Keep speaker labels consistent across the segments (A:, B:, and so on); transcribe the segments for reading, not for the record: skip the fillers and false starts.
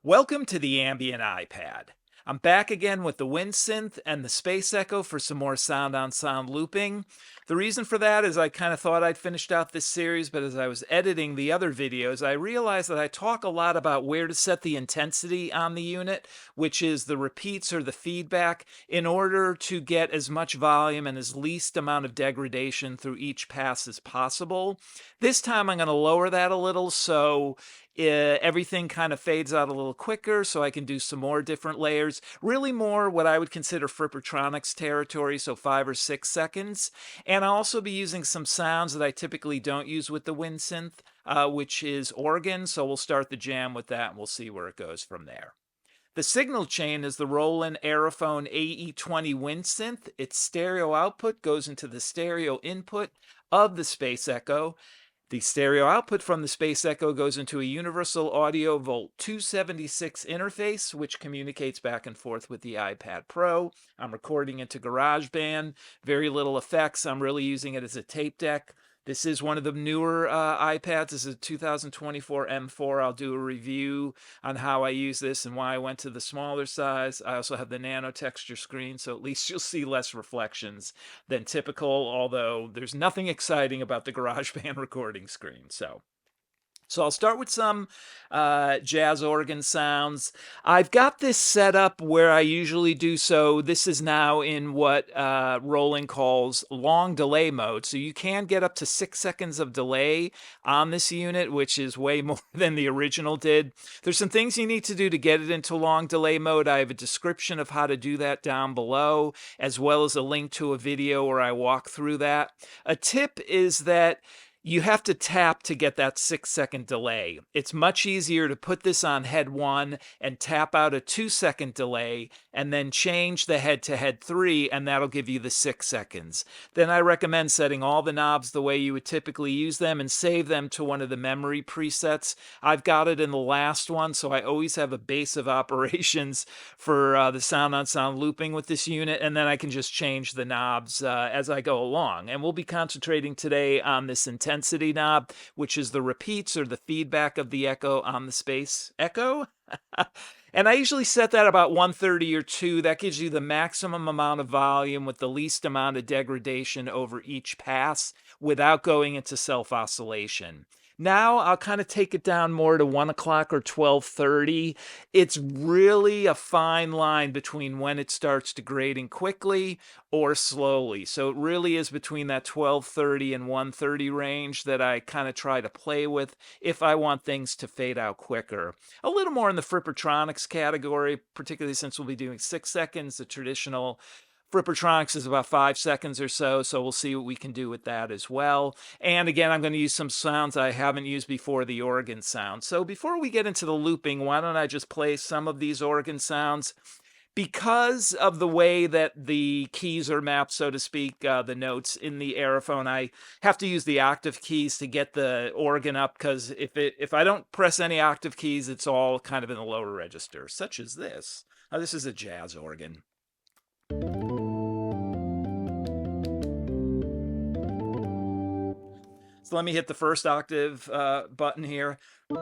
A: Welcome to the Ambient iPad. I'm back again with the Wind Synth and the Space Echo for some more sound-on-sound looping. The reason for that is I kind of thought I'd finished out this series, but as I was editing the other videos, I realized that I talk a lot about where to set the intensity on the unit, which is the repeats or the feedback, in order to get as much volume and as least amount of degradation through each pass as possible. This time I'm going to lower that a little so everything kind of fades out a little quicker, so I can do some more different layers. Really more what I would consider Frippertronics territory, so 5 or 6 seconds. And I'll also be using some sounds that I typically don't use with the Wind Synth, which is organ. So we'll start the jam with that and we'll see where it goes from there. The signal chain is the Roland Aerophone AE-20 Wind Synth. Its stereo output goes into the stereo input of the Space Echo. The stereo output from the Space Echo goes into a Universal Audio Volt 276 interface, which communicates back and forth with the iPad Pro. I'm recording into GarageBand, very little effects. I'm really using it as a tape deck. This is one of the newer iPads. This is a 2024 M4. I'll do a review on how I use this and why I went to the smaller size. I also have the nano texture screen, so at least you'll see less reflections than typical, although there's nothing exciting about the GarageBand recording screen. So I'll start with some jazz organ sounds. I've got this set up where I usually do so. This is now in what Roland calls long delay mode. So you can get up to 6 seconds of delay on this unit, which is way more than the original did. There's some things you need to do to get it into long delay mode. I have a description of how to do that down below, as well as a link to a video where I walk through that. A tip is that you have to tap to get that 6-second delay. It's much easier to put this on head 1 and tap out a 2-second delay and then change the head to head 3, and that'll give you the 6 seconds. Then I recommend setting all the knobs the way you would typically use them and save them to one of the memory presets. I've got it in the last one, so I always have a base of operations for the sound-on-sound looping with this unit, and then I can just change the knobs as I go along. And we'll be concentrating today on this intensity knob, which is the repeats or the feedback of the echo on the Space Echo. And I usually set that about 130 or 2. That gives you the maximum amount of volume with the least amount of degradation over each pass without going into self-oscillation. Now I'll kind of take it down more to 1 o'clock or 12:30. It's really a fine line between when it starts degrading quickly or slowly. So it really is between that 12:30 and 1:30 range that I kind of try to play with if I want things to fade out quicker. A little more in the Frippertronics category, particularly since we'll be doing 6 seconds. The traditional Frippertronics is about 5 seconds or so we'll see what we can do with that as well. And again, I'm going to use some sounds I haven't used before, the organ sound. So before we get into the looping, why don't I just play some of these organ sounds? Because of the way that the keys are mapped, so to speak, the notes in the Aerophone, I have to use the octave keys to get the organ up, because if I don't press any octave keys, it's all kind of in the lower register, such as this. Now, this is a jazz organ. So let me hit the first octave button here. All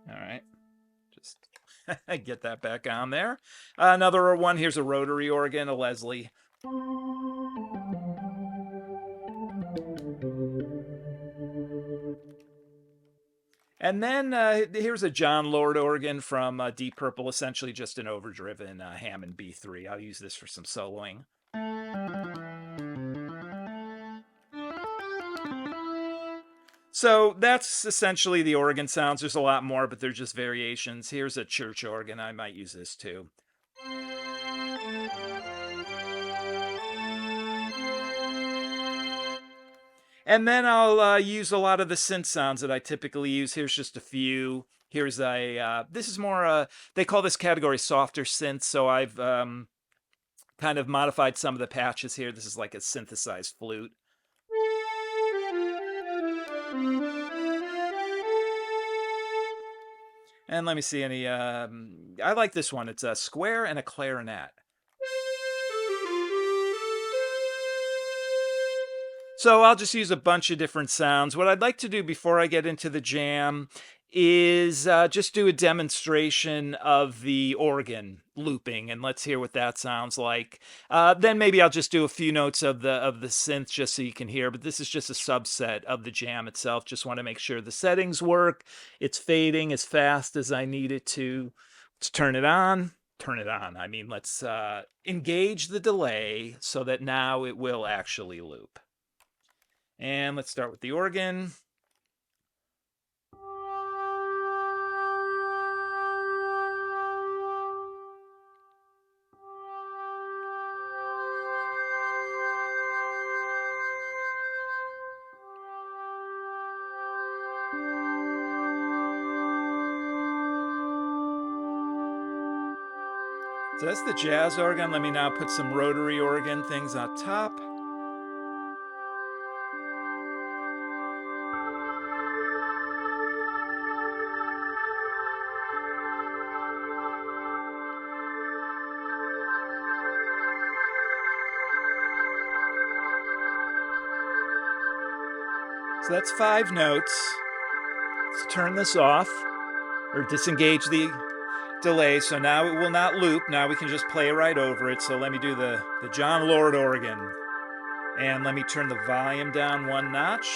A: right, just get that back on there. Another one, here's a rotary organ, a Leslie. And then here's a John Lord organ from Deep Purple, essentially just an overdriven Hammond B3. I'll use this for some soloing. So that's essentially the organ sounds. There's a lot more, but they're just variations. Here's a church organ. I might use this too. And then I'll use a lot of the synth sounds that I typically use. Here's just a few. Here's this is more, they call this category softer synth, so I've kind of modified some of the patches here. This is like a synthesized flute. And let me see any, I like this one. It's a square and a clarinet. So I'll just use a bunch of different sounds. What I'd like to do before I get into the jam is just do a demonstration of the organ looping, and let's hear what that sounds like. Then maybe I'll just do a few notes of the synth just so you can hear, but this is just a subset of the jam itself. Just want to make sure the settings work. It's fading as fast as I need it to. Let's turn it on. Turn it on. I mean, let's engage the delay so that now it will actually loop. And let's start with the organ. So that's the jazz organ. Let me now put some rotary organ things on top. So that's 5 notes. Let's turn this off or disengage the delay. So now it will not loop. Now we can just play right over it. So let me do the John Lord organ. And let me turn the volume down 1 notch.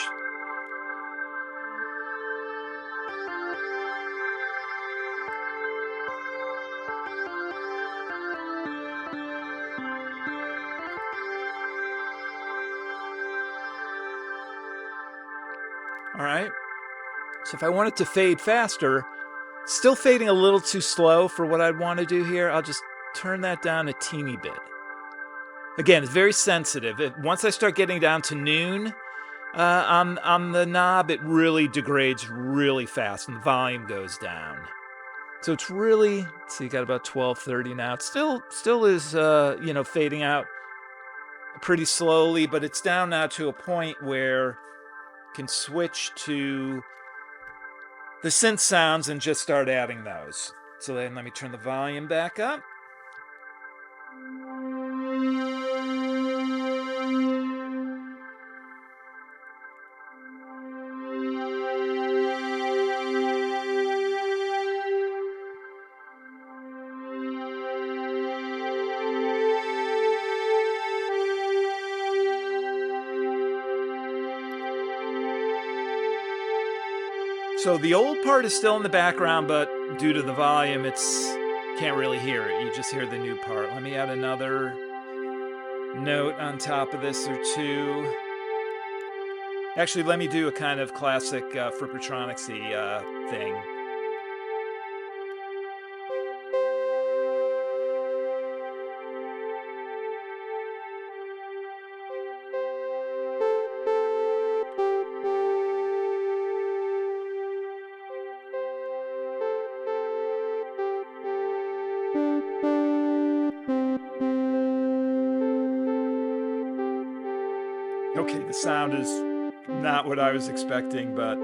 A: All right. So if I want it to fade faster, still fading a little too slow for what I'd want to do here, I'll just turn that down a teeny bit. Again, it's very sensitive. Once I start getting down to noon on the knob, it really degrades really fast and the volume goes down. So it's really, so you got about 12:30 now. It still is, fading out pretty slowly, but it's down now to a point where I can switch to the synth sounds and just start adding those. So then let me turn the volume back up. So the old part is still in the background, but due to the volume, can't really hear it. You just hear the new part. Let me add another note on top of this or two. Actually, let me do a kind of classic Frippertronics-y thing. Okay, the sound is not what I was expecting, but...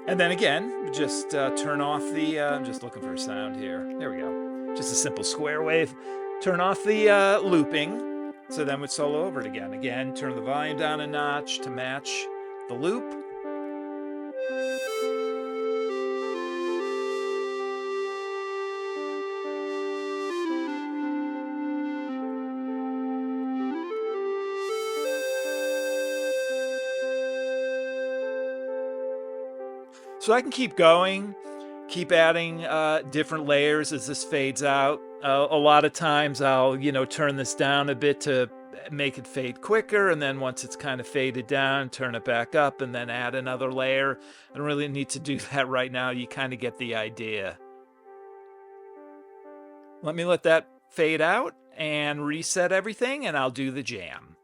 A: And then again, just turn off the... I'm just looking for a sound here. There we go. Just a simple square wave. Turn off the looping, so then we'd solo over it again. Again, turn the volume down a notch to match the loop. So I can keep going, keep adding different layers as this fades out. A lot of times I'll, turn this down a bit to make it fade quicker, and then once it's kind of faded down, turn it back up and then add another layer. I don't really need to do that right now. You kind of get the idea. Let me let that fade out and reset everything, and I'll do the jam.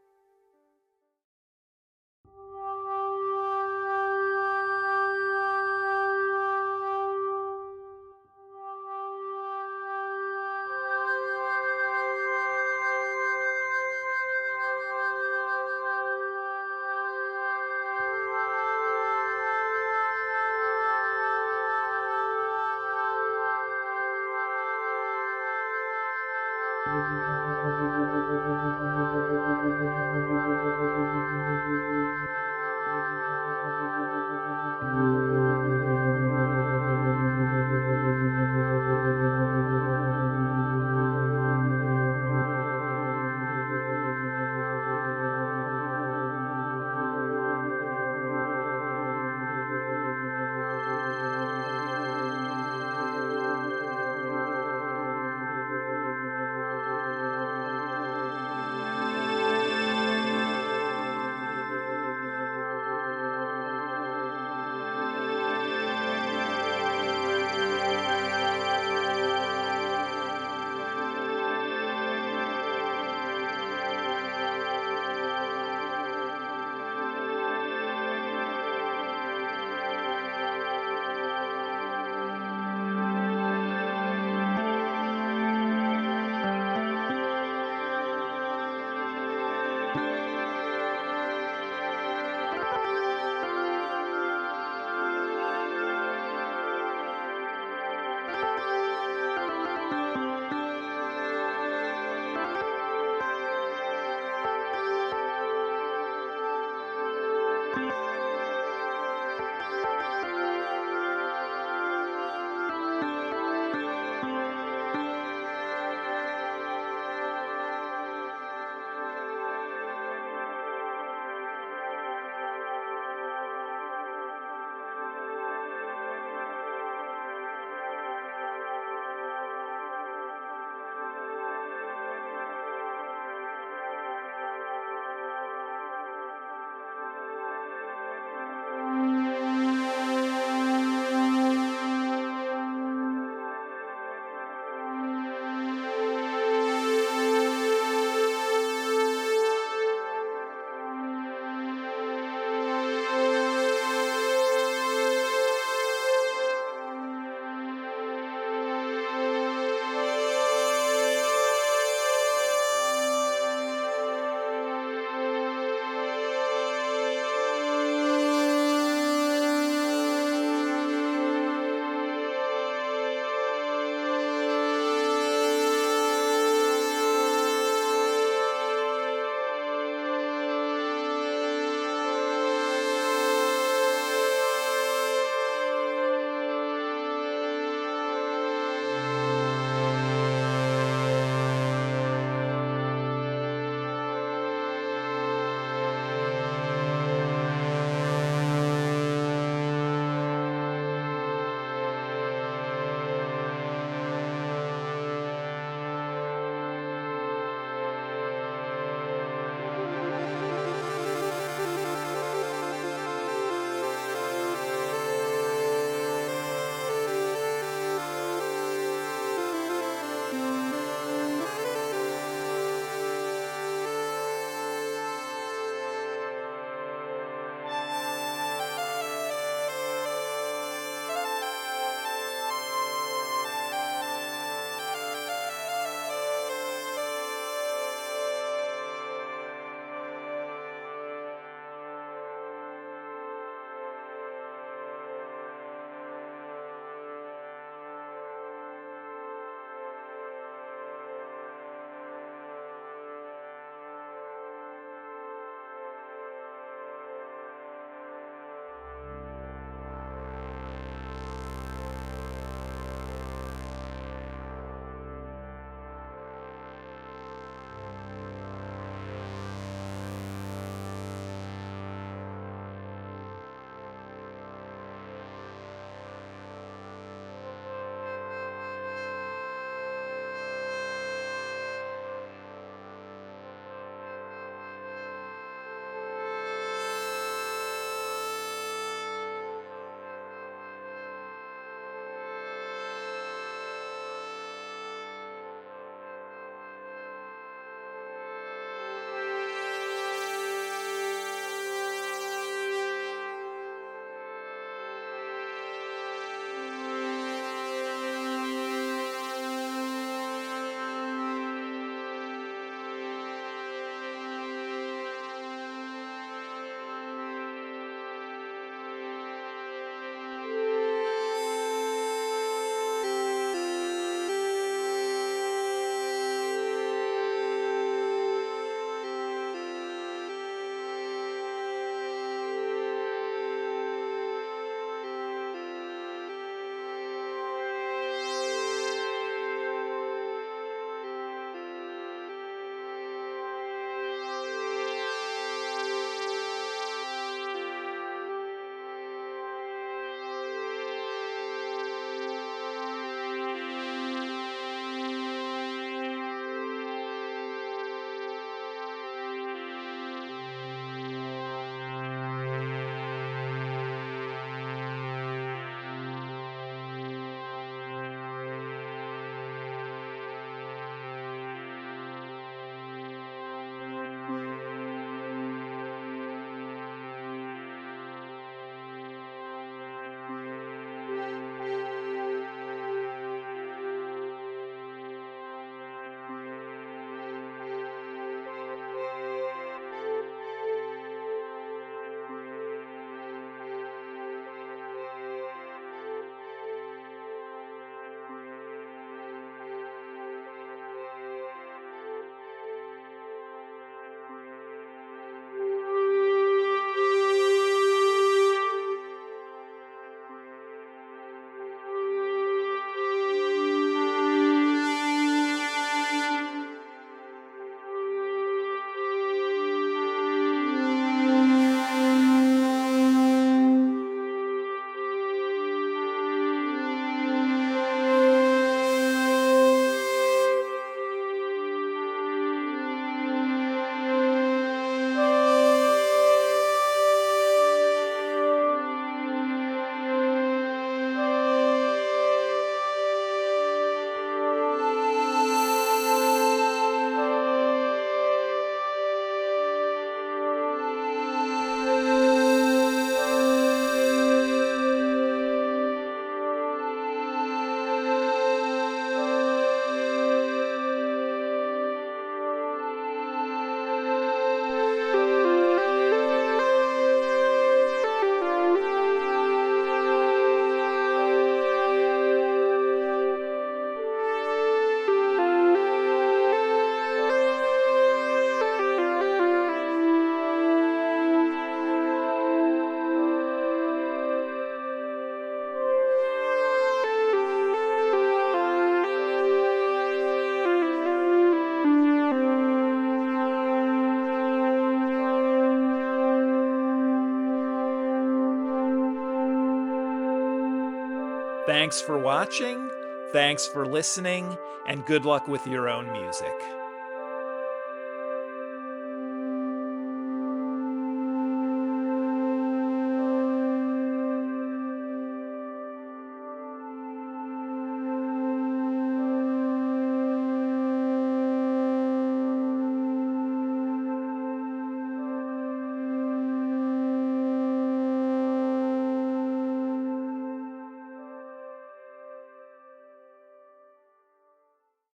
A: Thanks for watching, thanks for listening, and good luck with your own music.